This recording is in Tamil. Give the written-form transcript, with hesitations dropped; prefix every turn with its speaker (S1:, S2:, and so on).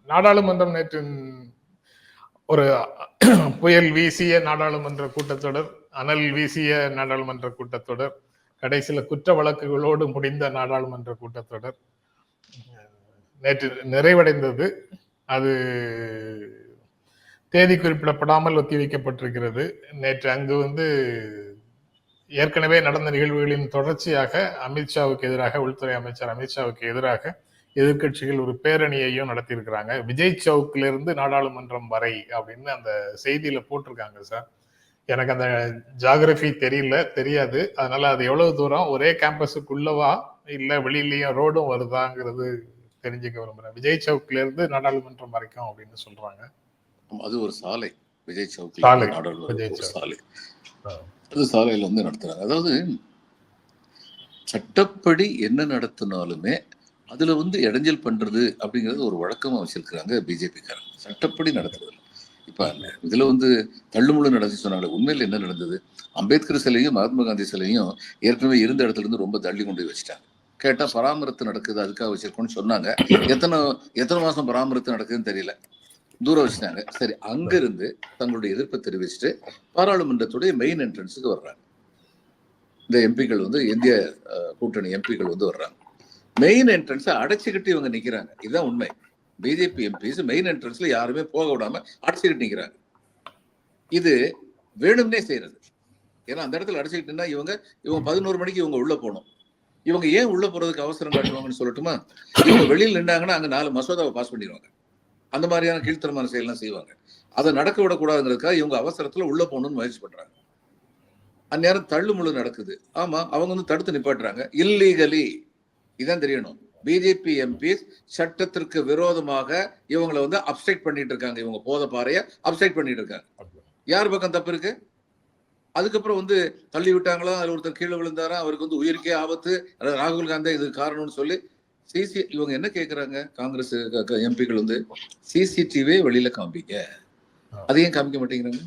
S1: நாடாளுமன்றம் நேற்று ஒரு புயல் வீசிய நாடாளுமன்ற கூட்டத்தொடர், அனல் வீசிய நாடாளுமன்ற கூட்டத்தொடர், கடைசியில் குற்ற வழக்குகளோடு முடிந்த நாடாளுமன்ற கூட்டத்தொடர் நேற்று நிறைவடைந்தது. அது தேதி குறிப்பிடப்படாமல் ஒத்திவைக்கப்பட்டிருக்கிறது. நேற்று அங்கு ஏற்கனவே நடந்த நிகழ்வுகளின் தொடர்ச்சியாக அமித்ஷாவுக்கு எதிராக, உள்துறை அமைச்சர் அமித்ஷாவுக்கு எதிராக எதிர்கட்சிகள் ஒரு பேரணியையும் நடத்தியிருக்கிறாங்க. விஜய் சவுக்ல இருந்து நாடாளுமன்றம் வரை அப்படின்னு அந்த செய்தியில போட்டிருக்காங்க சார். எனக்கு அந்த ஜியாகிரபி தெரியாது. அதனால அது எவ்வளவு தூரம் ஒரே கேம்பஸுக்குள்ளவா இல்ல வெளியிலயும் ரோடும் வருதாங்கிறது தெரிஞ்சுக்க விரும்புறேன். விஜய் சவுக்ல இருந்து நாடாளுமன்றம் வரைக்கும் அப்படின்னு சொல்றாங்க.
S2: அது ஒரு சாலை, விஜய் சவுக்
S1: சாலை,
S2: சாலை. அது சாலையில நடத்துறாங்க. அதாவது சட்டப்படி என்ன நடத்தினாலுமே அதுல இடைஞ்சல் பண்றது அப்படிங்கிறது ஒரு வழக்கமா வச்சிருக்கிறாங்க பிஜேபிக்காரங்க. சட்டப்படி நடத்துறது. இப்ப இதுல தள்ளுமுள்ளு நடத்தி சொன்னாங்க. உண்மையில என்ன நடந்தது? அம்பேத்கர் சிலையும் மகாத்மா காந்தி சிலையும் ஏற்கனவே இருந்த இடத்துல இருந்து ரொம்ப தள்ளி கொண்டு வச்சுட்டாங்க. கேட்டா பராமரித்து நடக்குது, அதுக்காக வச்சிருக்கோம்னு சொன்னாங்க. எத்தனை மாசம் பராமரித்து நடக்குதுன்னு தெரியல, தூரம் வச்சுட்டாங்க. சரி, அங்கிருந்து தங்களுடைய எதிர்ப்பை தெரிவிச்சுட்டு பாராளுமன்றத்துடைய மெயின் என்ட்ரன்ஸுக்கு வர்றாங்க. இந்த எம்பிக்கள் இந்திய கூட்டணி எம்பிக்கள் வர்றாங்க. மெயின் என்ட்ரன்ஸை அடைச்சிக்கிட்டு இவங்க நிக்கிறாங்க. இதுதான் உண்மை. பிஜேபி எம்பிஸ் மெயின் என்ட்ரன்ஸ்ல யாருமே போக விடாம அடைச்சிக்கிட்டு நிக்கிறாங்க. இது வேணும்னே செய்யறது. ஏன்னா அந்த இடத்துல அடைச்சிக்கிட்டுன்னா இவங்க 11 மணிக்கு இவங்க உள்ள போகணும். இவங்க ஏன் உள்ள போறதுக்கு அவசரம் காட்டுவாங்கன்னு சொல்லட்டுமா? இவங்க வெளியில் நின்றாங்கன்னா அங்க 4 மசோதாவை பாஸ் பண்ணிடுவாங்க. அந்த மாதிரியான கீழ்த்தரமான செயலாம் செய்வாங்க. அதை நடக்க விடக்கூடாதுங்கிறதுக்காக இவங்க அவசரத்துல உள்ள போகணும்னு முயற்சி பண்றாங்க. அந்நேரம் தள்ளுமுள்ளு நடக்குது. ஆமா, அவங்க தடுத்து நிப்பாட்டுறாங்க இல்லீகலி. இதான் தெரியணும். பிஜேபி எம்பிஸ் சட்டத்திற்கு விரோதமாக இவங்களை அப்செக்ட் பண்ணிட்டு இருக்காங்க. இவங்க போத பாறைய அப்செக்ட் பண்ணிட்டு இருக்காங்க. யார் பக்கம் தப்பு இருக்கு? அதுக்கப்புறம் தள்ளி விட்டாங்களா, அதுல ஒருத்தர் கீழே விழுந்தாரா, அவருக்கு உயிருக்கே ஆபத்து, ராகுல் காந்தி இது காரணம்னு சொல்லி இவங்க என்ன கேட்கறாங்க? காங்கிரஸ் எம்பிக்கள் சிசிடிவி வெளியில காமிப்பீங்க. அதையும் காமிக்க மாட்டேங்கிறாங்க.